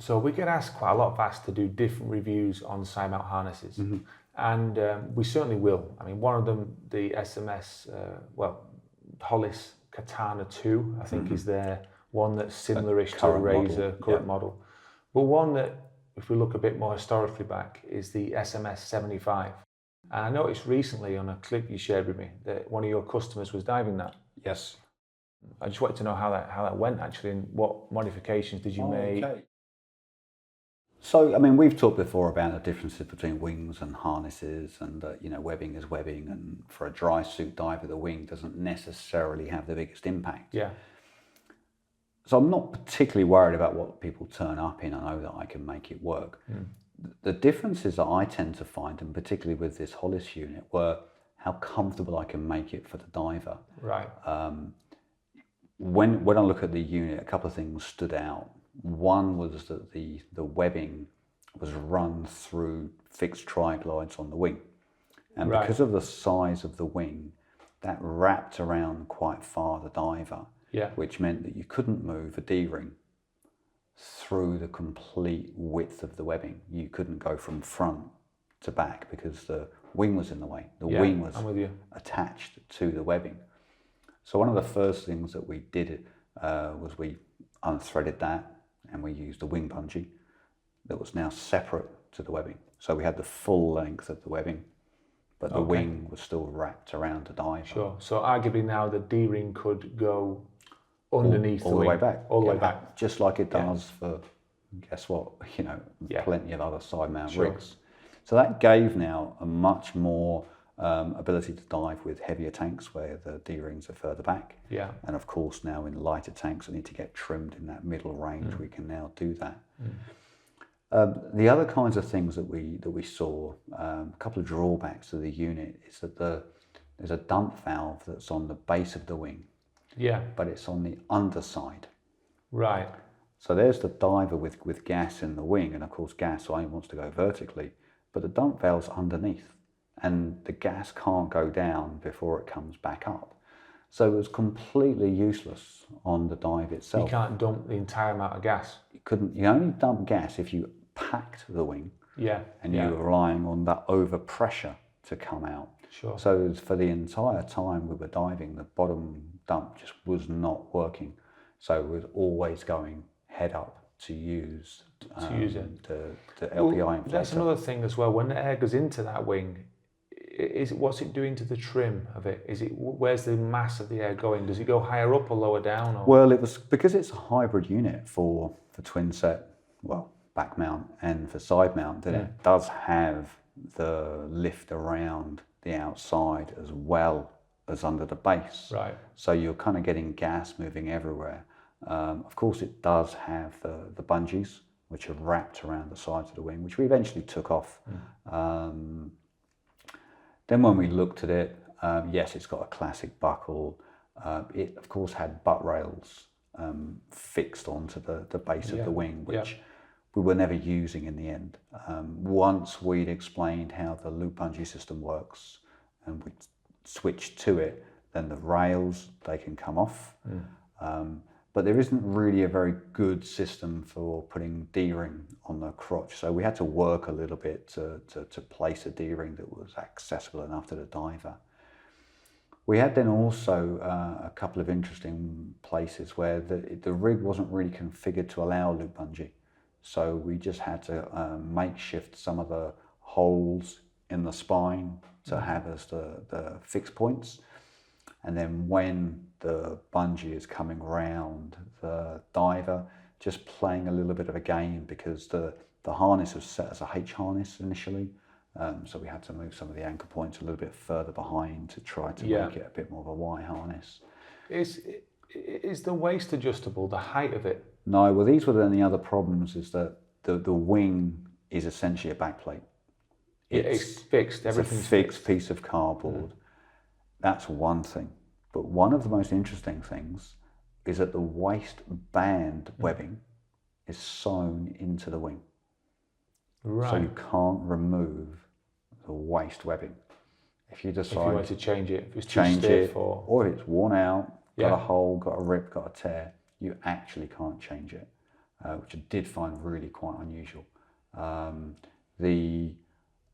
So we get asked quite a lot of us to do different reviews on side mount harnesses, and we certainly will. I mean, one of them, the SMS, Hollis Katana 2, I think is their one that's similar-ish to a Razor current model. But one that, if we look a bit more historically back, is the SMS 75. And I noticed recently on a clip you shared with me that one of your customers was diving that. Yes. I just wanted to know how that went actually, and what modifications did you make? Okay. So, I mean, we've talked before about the differences between wings and harnesses, and webbing is webbing, and for a dry suit diver, the wing doesn't necessarily have the biggest impact. Yeah. So I'm not particularly worried about what people turn up in. I know that I can make it work. The differences that I tend to find, and particularly with this Hollis unit, were how comfortable I can make it for the diver. Right. When I look at the unit, a couple of things stood out. One was that the webbing was run through fixed tri-glides on the wing. And because of the size of the wing, that wrapped around quite far the diver, which meant that you couldn't move a D-ring through the complete width of the webbing. You couldn't go from front to back because the wing was in the way. The wing was attached to the webbing. So one of the first things that we did was we unthreaded that, and we used a wing bungee that was now separate to the webbing. So we had the full length of the webbing, but the wing was still wrapped around the diver. Sure. So arguably now the D-ring could go underneath all the way back. All the way back. Just like it does for, guess what, plenty of other side mount rigs. So that gave now a much more ability to dive with heavier tanks where the D-rings are further back. Yeah. And of course now in lighter tanks that need to get trimmed in that middle range, we can now do that. The other kinds of things that we saw, a couple of drawbacks to the unit, is that there's a dump valve that's on the base of the wing. Yeah. But it's on the underside. Right. So there's the diver with gas in the wing, and of course gas only wants to go vertically, but the dump valve's underneath, and the gas can't go down before it comes back up. So it was completely useless on the dive itself. You can't dump the entire amount of gas. You only dump gas if you packed the wing. Yeah. And you were relying on that overpressure to come out. Sure. So for the entire time we were diving, the bottom dump just was not working. So it was always going head up to use it. The LPI inflator. That's another thing as well. When the air goes into that wing, what's it doing to the trim of it? Where's the mass of the air going? Does it go higher up or lower down? Or? Well, it was because it's a hybrid unit for twin set, back mount and for side mount, that it does have the lift around the outside as well as under the base. Right. So you're kind of getting gas moving everywhere. Of course, it does have the bungees, which are wrapped around the sides of the wing, which we eventually took off. Then when we looked at it, yes, it's got a classic buckle. It, of course, had butt rails fixed onto the base of the wing, which we were never using in the end. Once we'd explained how the loop bungee system works and we'd switched to it, then the rails, they can come off. But there isn't really a very good system for putting D-ring on the crotch. So we had to work a little bit to place a D-ring that was accessible enough to the diver. We had then also a couple of interesting places where the rig wasn't really configured to allow loop bungee. So we just had to makeshift some of the holes in the spine to have as the fixed points. And then when the bungee is coming round the diver, just playing a little bit of a game, because the harness was set as a H harness initially. So we had to move some of the anchor points a little bit further behind to try to make it a bit more of a Y harness. Is the waist adjustable, the height of it? No, well, these were then the other problems, is that the wing is essentially a backplate. It's fixed, everything's it's a fixed piece of cardboard. That's one thing. But one of the most interesting things is that the waist band webbing is sewn into the wing. Right. So you can't remove the waist webbing. If you decide... If you want to change it, if it's too stiff or if it's worn out, got a hole, got a rip, got a tear, you actually can't change it. which I did find really quite unusual.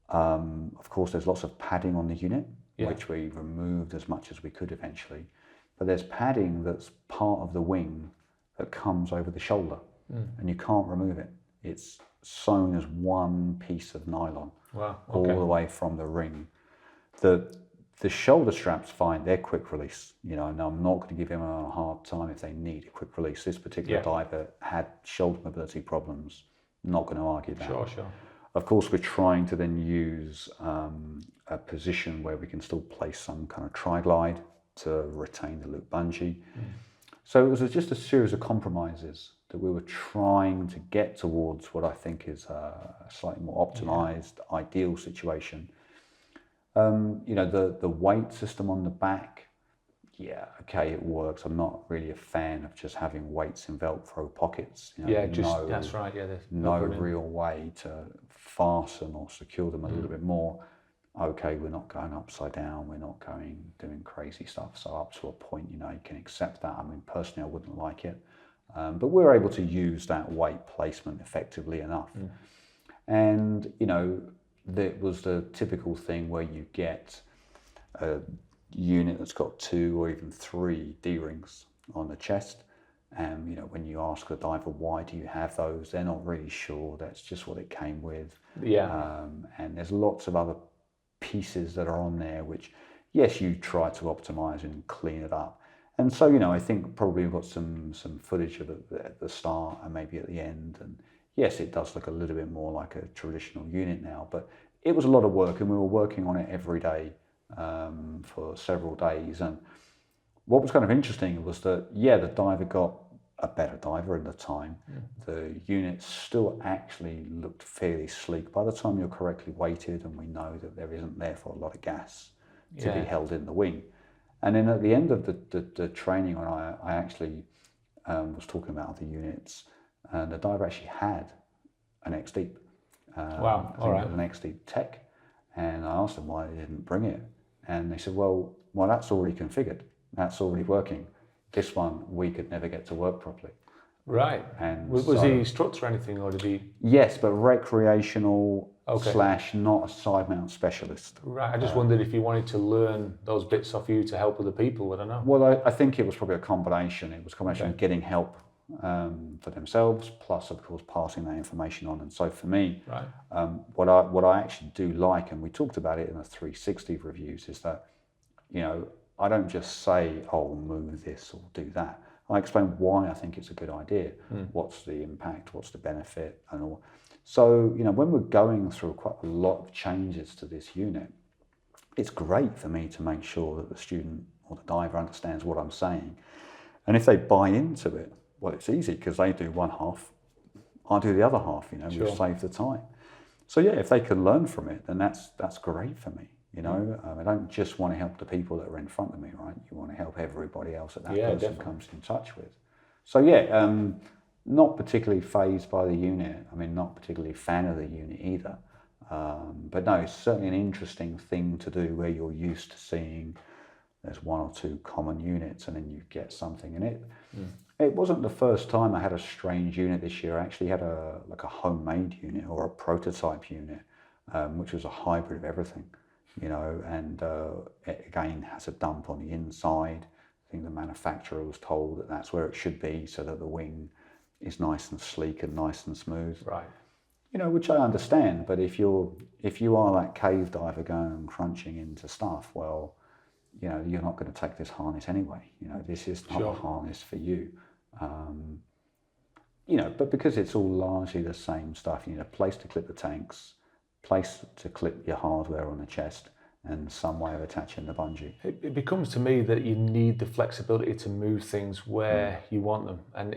Of course, there's lots of padding on the unit, which we removed as much as we could eventually. But there's padding that's part of the wing that comes over the shoulder, and you can't remove it. It's sewn as one piece of nylon all the way from the ring. The shoulder strap's fine, they're quick release, and I'm not going to give him a hard time if they need a quick release. This particular diver had shoulder mobility problems, not going to argue that. Sure. Of course, we're trying to then use a position where we can still place some kind of tri-glide to retain the loop bungee. So it was just a series of compromises that we were trying to get towards what I think is a slightly more optimized, ideal situation. The weight system on the back, it works. I'm not really a fan of just having weights in Velcro pockets. That's right. Yeah, no real way to fasten or secure them a little bit more. Okay, we're not going upside down. We're not doing crazy stuff. So up to a point, you can accept that. I mean, personally, I wouldn't like it, but we're able to use that weight placement effectively enough. And that was the typical thing where you get a unit that's got 2 or even 3 D-rings on the chest. And, when you ask the diver, why do you have those? They're not really sure. That's just what it came with. And there's lots of other pieces that are on there, which, yes, you try to optimize and clean it up. And so, I think probably we've got some footage of it at the start and maybe at the end. And yes, it does look a little bit more like a traditional unit now, but it was a lot of work and we were working on it every day for several days. And what was kind of interesting was that, the diver got a better diver in the time. The unit still actually looked fairly sleek by the time you're correctly weighted, and we know that there isn't therefore a lot of gas to be held in the wing. And then at the end of the training, when I actually was talking about the units, and the diver actually had an X-Deep. Wow, all right. An X-Deep Tech. And I asked them why they didn't bring it. And they said, well, that's already configured. That's already working. This one, we could never get to work properly. Right. And was he instructor or anything, or did he? Yes, but recreational / not a side mount specialist. Right. I just wondered if he wanted to learn those bits off you to help other people. I don't know. Well, I think it was probably a combination. It was a combination of getting help for themselves, plus of course passing that information on. And so for me, what I actually do like, and we talked about it in the 360 reviews, is that I don't just say, oh, move this or do that. I explain why I think it's a good idea. What's the impact? What's the benefit? And all. So when we're going through quite a lot of changes to this unit, it's great for me to make sure that the student or the diver understands what I'm saying. And if they buy into it, well, it's easy because they do one half, I do the other half. We've saved the time. So if they can learn from it, then that's great for me. I don't just want to help the people that are in front of me, right? You want to help everybody else that person definitely comes in touch with. So not particularly fazed by the unit. I mean, not particularly fan of the unit either. But no, it's certainly an interesting thing to do where you're used to seeing there's 1 or 2 common units and then you get something in it. It wasn't the first time I had a strange unit this year. I actually had a homemade unit or a prototype unit, which was a hybrid of everything, and it again has a dump on the inside. I think the manufacturer was told that that's where it should be so that the wing is nice and sleek and nice and smooth. Right. Which I understand, but if you are that cave diver going and crunching into stuff, well, you're not going to take this harness anyway. This is not a harness for you. But because it's all largely the same stuff, you need a place to clip the tanks, place to clip your hardware on the chest, and some way of attaching the bungee. It becomes to me that you need the flexibility to move things where you want them. And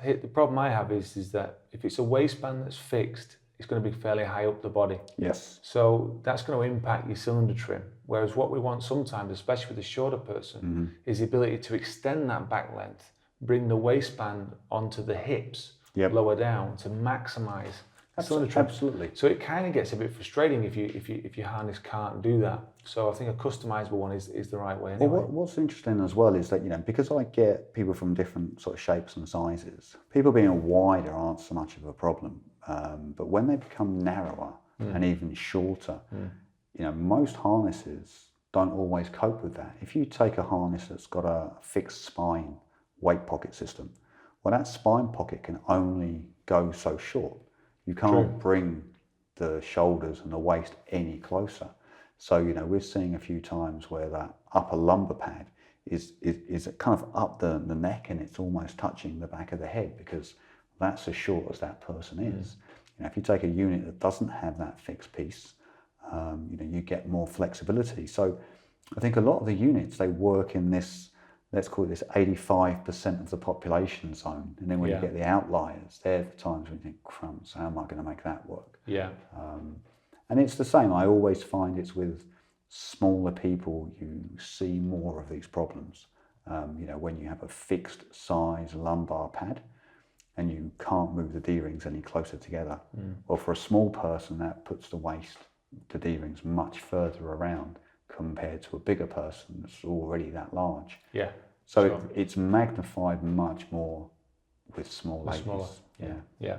the problem I have is that if it's a waistband that's fixed, it's going to be fairly high up the body. Yes. So that's going to impact your cylinder trim. Whereas what we want sometimes, especially with a shorter person, is the ability to extend that back length, bring the waistband onto the hips, lower down, to maximize Absolutely. So it kind of gets a bit frustrating if your harness can't do that. So I think a customizable one is the right way anyway. Well, what's interesting as well is that, you know, because I get people from different sort of shapes and sizes, people being wider aren't so much of a problem. But when they become narrower and even shorter, you know, most harnesses don't always cope with that. If you take a harness that's got a fixed spine weight pocket system, well, that spine pocket can only go so short. You can't bring the shoulders and the waist any closer. So, you know, we're seeing a few times where that upper lumbar pad is kind of up the neck, and it's almost touching the back of the head, because that's as short as that person is. You know, if you take a unit that doesn't have that fixed piece, you know, you get more flexibility. So I think a lot of the units, they work in this, let's call it this 85% of the population zone. And then when you get the outliers, they're the times when you think, crumbs, how am I going to make that work? Yeah. And it's the same. I always find it's with smaller people, you see more of these problems. You know, when you have a fixed size lumbar pad and you can't move the D-rings any closer together. Well, for a small person, that puts the waist to D-rings much further around compared to a bigger person that's already that large. Yeah. So it's magnified much more with small ladies. Smaller. Yeah.